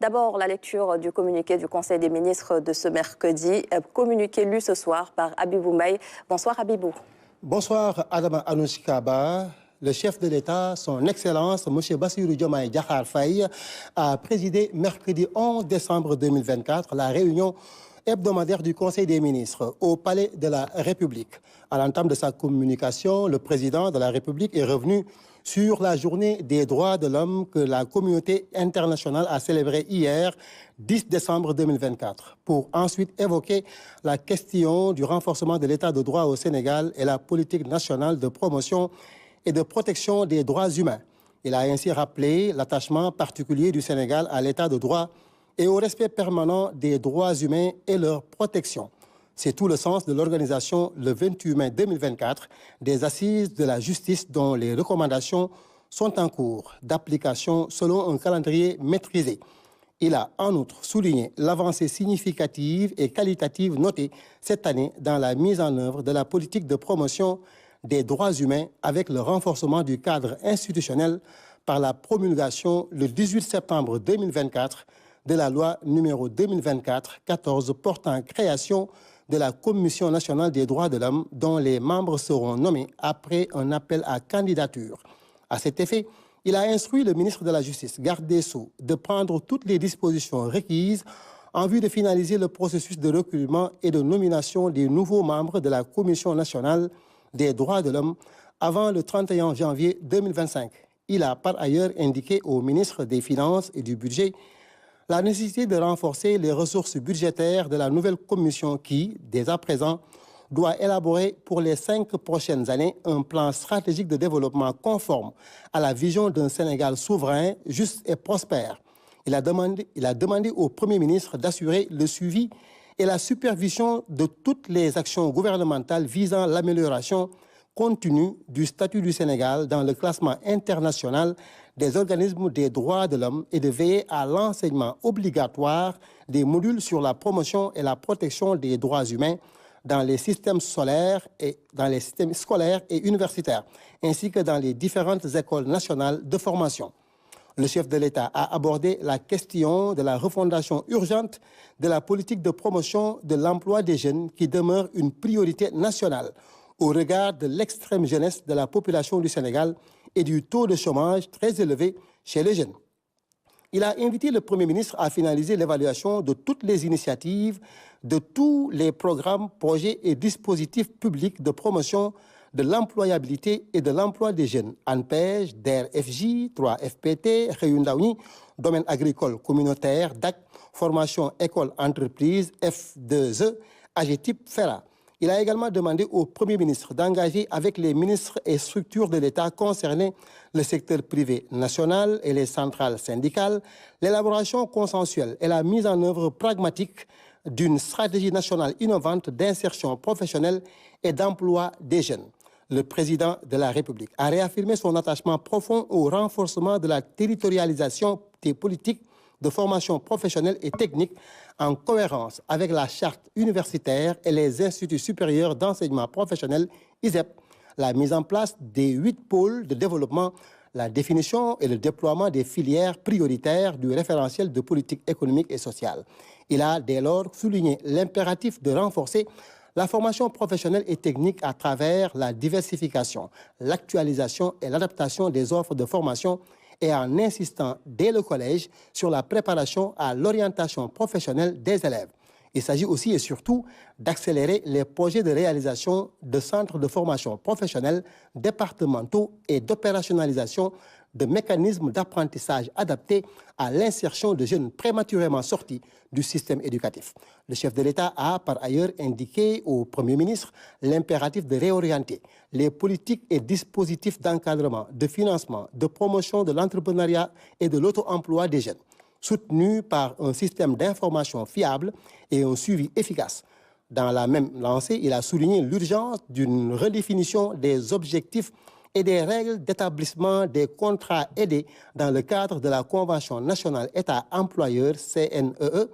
D'abord, la lecture du communiqué du Conseil des ministres de ce mercredi, communiqué lu ce soir par Habibou Mbaye. Bonsoir Habibou. Bonsoir Adama Anouchkaba. Le chef de l'État, son Excellence, M. Bassirou Diomaye Diakhar Faye, a présidé mercredi 11 décembre 2024 la réunion hebdomadaire du Conseil des ministres au Palais de la République. À l'entame de sa communication, le président de la République est revenu sur la journée des droits de l'homme que la communauté internationale a célébrée hier, 10 décembre 2024, pour ensuite évoquer la question du renforcement de l'état de droit au Sénégal et la politique nationale de promotion et de protection des droits humains. Il a ainsi rappelé l'attachement particulier du Sénégal à l'état de droit et au respect permanent des droits humains et leur protection. C'est tout le sens de l'organisation le 28 mai 2024 des assises de la justice dont les recommandations sont en cours d'application selon un calendrier maîtrisé. Il a en outre souligné l'avancée significative et qualitative notée cette année dans la mise en œuvre de la politique de promotion des droits humains avec le renforcement du cadre institutionnel par la promulgation le 18 septembre 2024 de la loi numéro 2024-14 portant création de la Commission nationale des droits de l'homme dont les membres seront nommés après un appel à candidature. À cet effet, il a instruit le ministre de la Justice, garde des Sceaux, de prendre toutes les dispositions requises en vue de finaliser le processus de recrutement et de nomination des nouveaux membres de la Commission nationale des droits de l'homme avant le 31 janvier 2025. Il a par ailleurs indiqué au ministre des Finances et du Budget la nécessité de renforcer les ressources budgétaires de la nouvelle commission qui, dès à présent, doit élaborer pour les 5 prochaines années un plan stratégique de développement conforme à la vision d'un Sénégal souverain, juste et prospère. Il a demandé au Premier ministre d'assurer le suivi et la supervision de toutes les actions gouvernementales visant l'amélioration continue du statut du Sénégal dans le classement international des organismes des droits de l'homme et de veiller à l'enseignement obligatoire des modules sur la promotion et la protection des droits humains dans les systèmes scolaires et universitaires, ainsi que dans les différentes écoles nationales de formation. Le chef de l'État a abordé la question de la refondation urgente de la politique de promotion de l'emploi des jeunes qui demeure une priorité nationale au regard de l'extrême jeunesse de la population du Sénégal et du taux de chômage très élevé chez les jeunes. Il a invité le Premier ministre à finaliser l'évaluation de toutes les initiatives, de tous les programmes, projets et dispositifs publics de promotion de l'employabilité et de l'emploi des jeunes, ANPEJ, DER-FJ, 3FPT, Réundaouni, domaine agricole communautaire, DAC, formation école-entreprise, F2E, AGETIP, FERA. Il a également demandé au Premier ministre d'engager avec les ministres et structures de l'État concernés, le secteur privé national et les centrales syndicales, l'élaboration consensuelle et la mise en œuvre pragmatique d'une stratégie nationale innovante d'insertion professionnelle et d'emploi des jeunes. Le président de la République a réaffirmé son attachement profond au renforcement de la territorialisation des politiques de formation professionnelle et technique en cohérence avec la charte universitaire et les instituts supérieurs d'enseignement professionnel ISEP, la mise en place des 8 pôles de développement, la définition et le déploiement des filières prioritaires du référentiel de politique économique et sociale. Il a dès lors souligné l'impératif de renforcer la formation professionnelle et technique à travers la diversification, l'actualisation et l'adaptation des offres de formation et en insistant dès le collège sur la préparation à l'orientation professionnelle des élèves. Il s'agit aussi et surtout d'accélérer les projets de réalisation de centres de formation professionnelle départementaux et d'opérationnalisation de mécanismes d'apprentissage adaptés à l'insertion de jeunes prématurément sortis du système éducatif. Le chef de l'État a par ailleurs indiqué au Premier ministre l'impératif de réorienter les politiques et dispositifs d'encadrement, de financement, de promotion de l'entrepreneuriat et de l'auto-emploi des jeunes, soutenus par un système d'information fiable et un suivi efficace. Dans la même lancée, il a souligné l'urgence d'une redéfinition des objectifs et des règles d'établissement des contrats aidés dans le cadre de la Convention nationale État-employeur CNEE,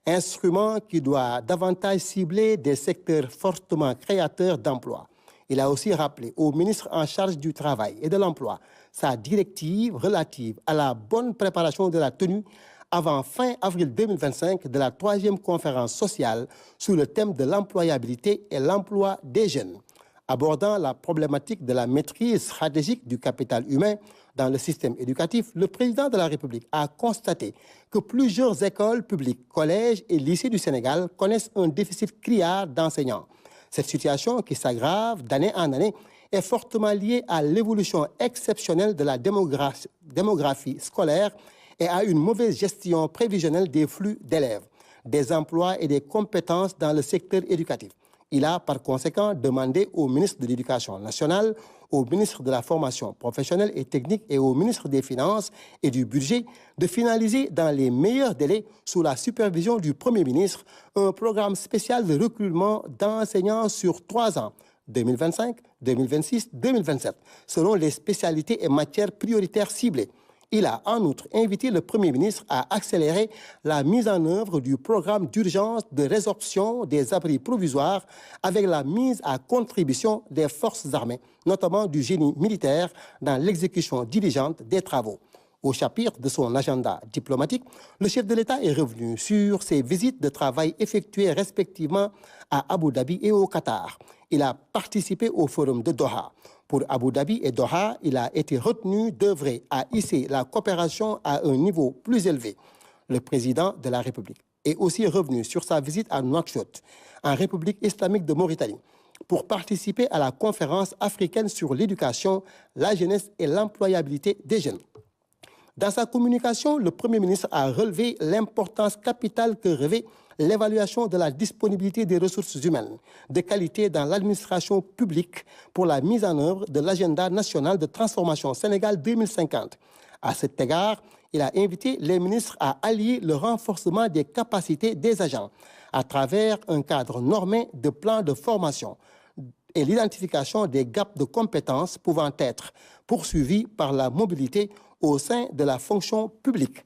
instrument qui doit davantage cibler des secteurs fortement créateurs d'emplois. Il a aussi rappelé au ministre en charge du Travail et de l'Emploi sa directive relative à la bonne préparation de la tenue avant fin avril 2025 de la 3e conférence sociale sous le thème de l'employabilité et l'emploi des jeunes. Abordant la problématique de la maîtrise stratégique du capital humain dans le système éducatif, le président de la République a constaté que plusieurs écoles publiques, collèges et lycées du Sénégal connaissent un déficit criard d'enseignants. Cette situation, qui s'aggrave d'année en année, est fortement liée à l'évolution exceptionnelle de la démographie scolaire et à une mauvaise gestion prévisionnelle des flux d'élèves, des emplois et des compétences dans le secteur éducatif. Il a par conséquent demandé au ministre de l'Éducation nationale, au ministre de la Formation professionnelle et technique et au ministre des Finances et du Budget de finaliser dans les meilleurs délais, sous la supervision du Premier ministre, un programme spécial de recrutement d'enseignants sur 3 ans, 2025, 2026, 2027, selon les spécialités et matières prioritaires ciblées. Il a en outre invité le Premier ministre à accélérer la mise en œuvre du programme d'urgence de résorption des abris provisoires avec la mise à contribution des forces armées, notamment du génie militaire, dans l'exécution diligente des travaux. Au chapitre de son agenda diplomatique, le chef de l'État est revenu sur ses visites de travail effectuées respectivement à Abu Dhabi et au Qatar. Il a participé au forum de Doha. Pour Abu Dhabi et Doha, il a été retenu d'œuvrer à hisser la coopération à un niveau plus élevé. Le président de la République est aussi revenu sur sa visite à Nouakchott, en République islamique de Mauritanie, pour participer à la conférence africaine sur l'éducation, la jeunesse et l'employabilité des jeunes. Dans sa communication, le Premier ministre a relevé l'importance capitale que revêt l'évaluation de la disponibilité des ressources humaines de qualité dans l'administration publique pour la mise en œuvre de l'agenda national de transformation Sénégal 2050. À cet égard, il a invité les ministres à allier le renforcement des capacités des agents à travers un cadre normé de plans de formation et l'identification des gaps de compétences pouvant être poursuivis par la mobilité au sein de la fonction publique.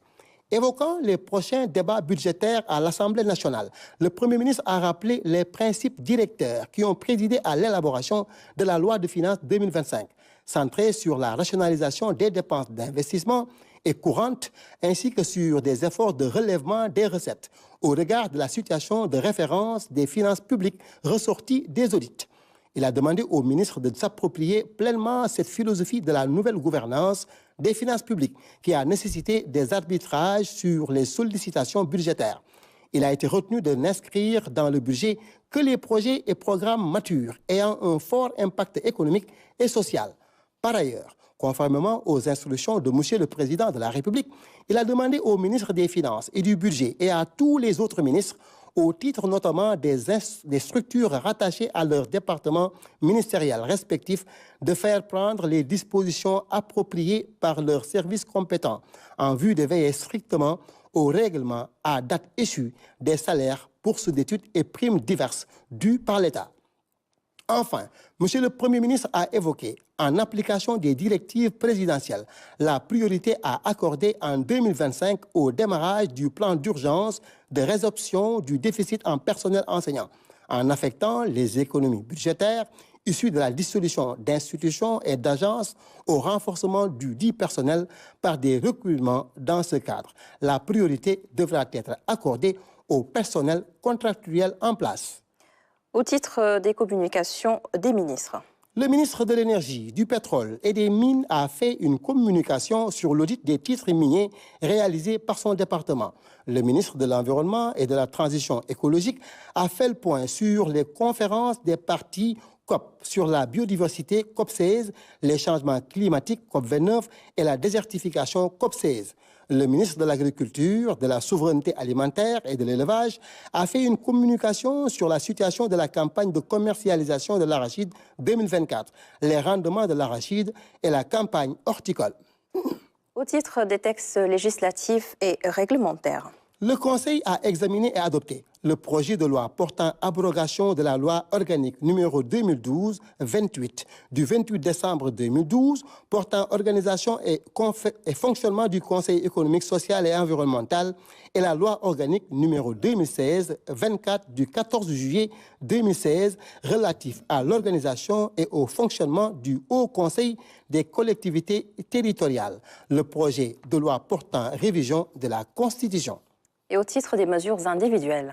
Évoquant les prochains débats budgétaires à l'Assemblée nationale, le Premier ministre a rappelé les principes directeurs qui ont présidé à l'élaboration de la loi de finances 2025, centrée sur la rationalisation des dépenses d'investissement et courantes, ainsi que sur des efforts de relèvement des recettes, au regard de la situation de référence des finances publiques ressorties des audits. Il a demandé au ministre de s'approprier pleinement cette philosophie de la nouvelle gouvernance des finances publiques qui a nécessité des arbitrages sur les sollicitations budgétaires. Il a été retenu de n'inscrire dans le budget que les projets et programmes matures ayant un fort impact économique et social. Par ailleurs, conformément aux instructions de M. le Président de la République, il a demandé au ministre des Finances et du Budget et à tous les autres ministres, au titre notamment des structures rattachées à leur département ministériel respectif, de faire prendre les dispositions appropriées par leurs services compétents en vue de veiller strictement au règlement à date échue des salaires, bourses d'études et primes diverses dues par l'État. Enfin, M. le Premier ministre a évoqué, en application des directives présidentielles, la priorité à accorder en 2025 au démarrage du plan d'urgence de résorption du déficit en personnel enseignant, en affectant les économies budgétaires issues de la dissolution d'institutions et d'agences au renforcement du dit personnel par des recrutements dans ce cadre. La priorité devra être accordée au personnel contractuel en place. Au titre des communications des ministres. Le ministre de l'Énergie, du Pétrole et des Mines a fait une communication sur l'audit des titres miniers réalisé par son département. Le ministre de l'Environnement et de la Transition écologique a fait le point sur les conférences des parties COP sur la biodiversité COP16, les changements climatiques COP29 et la désertification COP16. Le ministre de l'Agriculture, de la Souveraineté alimentaire et de l'Élevage a fait une communication sur la situation de la campagne de commercialisation de l'arachide 2024, les rendements de l'arachide et la campagne horticole. Au titre des textes législatifs et réglementaires. Le Conseil a examiné et adopté le projet de loi portant abrogation de la loi organique numéro 2012-28 du 28 décembre 2012 portant organisation et fonctionnement du Conseil économique, social et environnemental et la loi organique numéro 2016-24 du 14 juillet 2016 relatif à l'organisation et au fonctionnement du Haut Conseil des collectivités territoriales. Le projet de loi portant révision de la Constitution. Et au titre des mesures individuelles.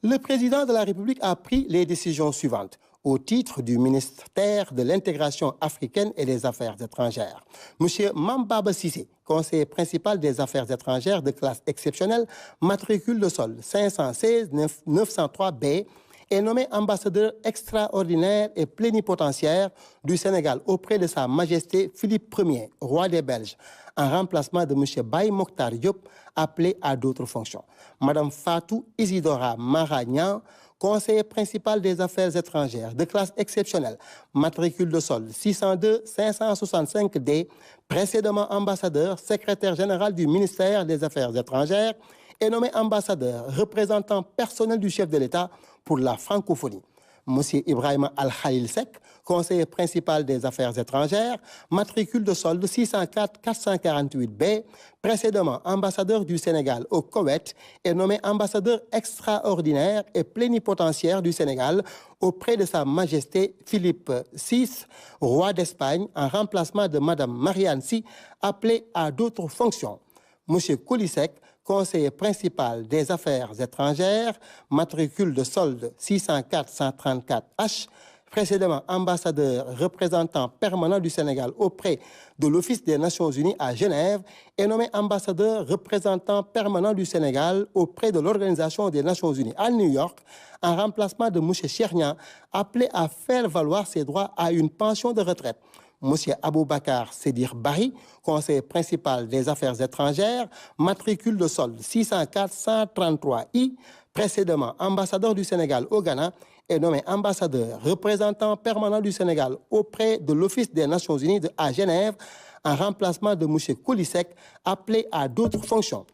Le président de la République a pris les décisions suivantes au titre du ministère de l'Intégration africaine et des Affaires étrangères. M. Mambaba Cissé, conseiller principal des Affaires étrangères de classe exceptionnelle, matricule de solde 516-903B, est nommé ambassadeur extraordinaire et plénipotentiaire du Sénégal auprès de Sa Majesté Philippe Ier, roi des Belges, en remplacement de M. Baye Mokhtar Diop, appelé à d'autres fonctions. Mme Fatou Isidora Maragnan, conseiller principal des Affaires étrangères de classe exceptionnelle, matricule de solde 602-565D, précédemment ambassadeur, secrétaire général du ministère des Affaires étrangères, est nommé ambassadeur, représentant personnel du chef de l'État pour la francophonie. M. Ibrahima Al-Khalil Sek, conseiller principal des Affaires étrangères, matricule de solde 604-448B, précédemment ambassadeur du Sénégal au Koweït, est nommé ambassadeur extraordinaire et plénipotentiaire du Sénégal auprès de Sa Majesté Philippe VI, roi d'Espagne, en remplacement de Mme Marianne Sy, appelée à d'autres fonctions. M. Koulisek, conseiller principal des Affaires étrangères, matricule de solde 604-134H, précédemment ambassadeur représentant permanent du Sénégal auprès de l'Office des Nations Unies à Genève, est nommé ambassadeur représentant permanent du Sénégal auprès de l'Organisation des Nations Unies à New York, en remplacement de M. Chernia, appelé à faire valoir ses droits à une pension de retraite. M. Aboubakar Sédir Bari, conseiller principal des Affaires étrangères, matricule de solde 604-133I, précédemment ambassadeur du Sénégal au Ghana, est nommé ambassadeur représentant permanent du Sénégal auprès de l'Office des Nations Unies à Genève, en remplacement de M. Koulisek, appelé à d'autres fonctions.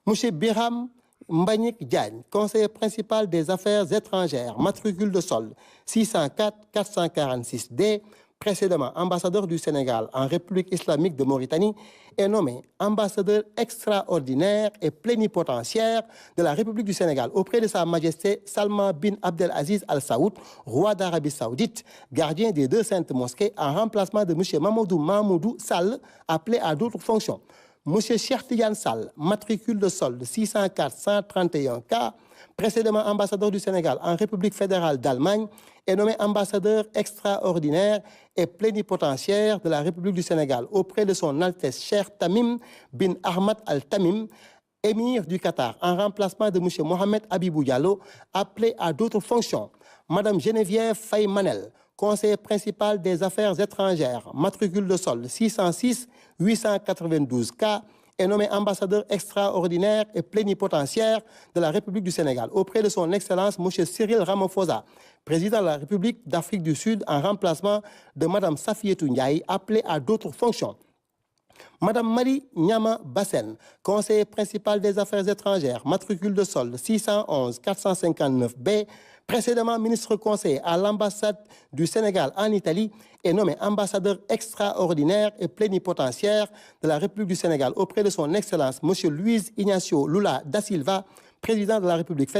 M. Biram Mbagnik Diagne, conseiller principal des Affaires étrangères, matricule de solde 604-446D, précédemment ambassadeur du Sénégal en République islamique de Mauritanie, est nommé ambassadeur extraordinaire et plénipotentiaire de la République du Sénégal auprès de Sa Majesté Salman bin Abdelaziz Al Saoud, roi d'Arabie Saoudite, gardien des deux saintes mosquées, en remplacement de M. Mamadou Mahmoudou Sall, appelé à d'autres fonctions. M. Cheikh Tidiane Sall, matricule de solde 604-131K, précédemment ambassadeur du Sénégal en République fédérale d'Allemagne, est nommé ambassadeur extraordinaire et plénipotentiaire de la République du Sénégal auprès de son Altesse Cheikh Tamim bin Ahmad Al Tamim, émir du Qatar, en remplacement de M. Mohamed Abibou Diallo, appelé à d'autres fonctions. Mme Geneviève Faye Manel, conseiller principal des Affaires étrangères, matricule de solde 606-892K, est nommé ambassadeur extraordinaire et plénipotentiaire de la République du Sénégal auprès de son Excellence M. Cyril Ramaphosa, président de la République d'Afrique du Sud, en remplacement de Mme Safietou Ndiaye, appelée à d'autres fonctions. Mme Marie Nyama Bassen, conseiller principal des Affaires étrangères, matricule de solde 611-459B, précédemment ministre conseiller à l'ambassade du Sénégal en Italie, est nommé ambassadeur extraordinaire et plénipotentiaire de la République du Sénégal auprès de son Excellence M. Luiz Inácio Lula da Silva, président de la République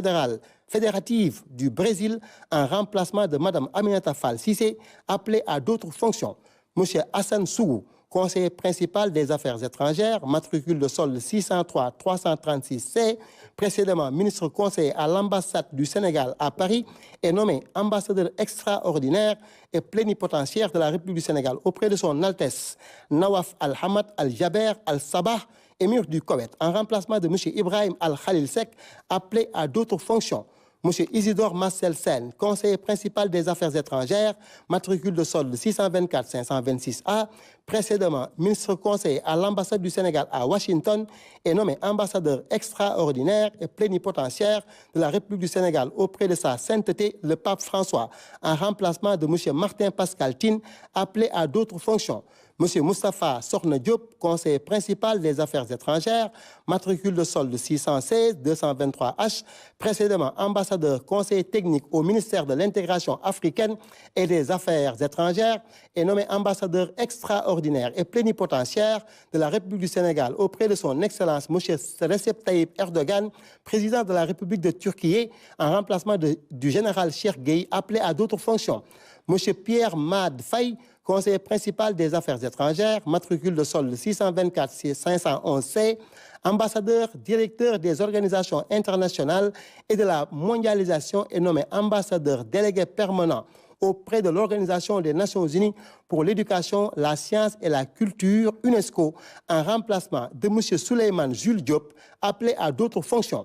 fédérative du Brésil, en remplacement de Mme Aminata Fall Cissé, appelée à d'autres fonctions. M. Hassan Sougou, conseiller principal des Affaires étrangères, matricule de solde 603-336C, précédemment ministre conseiller à l'ambassade du Sénégal à Paris, est nommé ambassadeur extraordinaire et plénipotentiaire de la République du Sénégal auprès de son Altesse Nawaf Al-Hamad Al-Jaber Al-Sabah, émir du Koweït, en remplacement de M. Ibrahim Al-Khalil Sek, appelé à d'autres fonctions. M. Isidore Marcel Sen, conseiller principal des Affaires étrangères, matricule de solde 624-526A, précédemment ministre conseiller à l'ambassade du Sénégal à Washington, est nommé ambassadeur extraordinaire et plénipotentiaire de la République du Sénégal auprès de Sa Sainteté le Pape François, en remplacement de M. Martin Pascal Tine, appelé à d'autres fonctions. M. Moustapha Sorne Diop, conseiller principal des affaires étrangères, matricule de solde 616-223H, précédemment ambassadeur conseiller technique au ministère de l'intégration africaine et des affaires étrangères, est nommé ambassadeur extraordinaire et plénipotentiaire de la République du Sénégal auprès de son Excellence M. Recep Tayyip Erdogan, président de la République de Turquie, en remplacement du général Cheikh Gueye, appelé à d'autres fonctions. M. Pierre Mad Faye, conseiller principal des affaires étrangères, matricule de solde 624-511C, ambassadeur, directeur des organisations internationales et de la mondialisation, est nommé ambassadeur délégué permanent auprès de l'Organisation des Nations Unies pour l'éducation, la science et la culture, UNESCO, en remplacement de M. Souleymane Jules Diop, appelé à d'autres fonctions.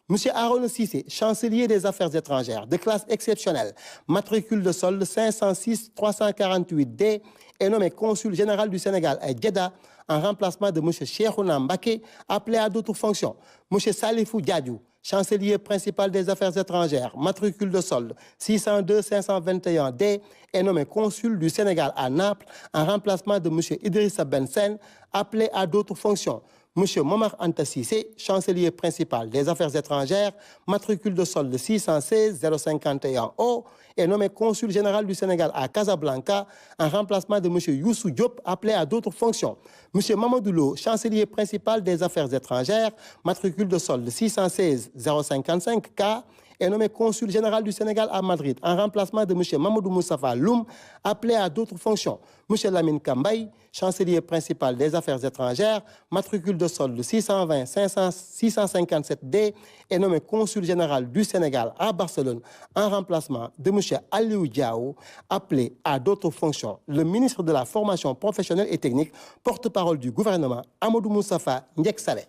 M. Aaron Sissé, chancelier des affaires étrangères, de classe exceptionnelle, matricule de solde 506-348D, est nommé consul général du Sénégal à Djeddah, en remplacement de M. Cheikhouna Mbaké, appelé à d'autres fonctions. M. Salifou Diadiou, chancelier principal des affaires étrangères, matricule de solde 602-521D, est nommé consul du Sénégal à Naples, en remplacement de M. Idrissa Bensen, appelé à d'autres fonctions. M. Momar Anta Cissé, chancelier principal des affaires étrangères, matricule de solde 616-051O, est nommé consul général du Sénégal à Casablanca, en remplacement de M. Youssou Diop, appelé à d'autres fonctions. M. Mamadou Lo, chancelier principal des affaires étrangères, matricule de solde 616-055K, est nommé consul général du Sénégal à Madrid, en remplacement de M. Mamadou Moustapha Loum, appelé à d'autres fonctions. M. Lamine Kambaye, chancelier principal des affaires étrangères, matricule de solde 620-657D, est nommé consul général du Sénégal à Barcelone, en remplacement de M. Aliou Diao, appelé à d'autres fonctions. Le ministre de la Formation professionnelle et technique, porte-parole du gouvernement, Amadou Moustapha Ndiek Saleh.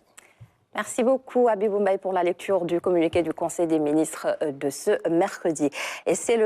Merci beaucoup, Habibou Mbaye, pour la lecture du communiqué du Conseil des ministres de ce mercredi. Et c'est le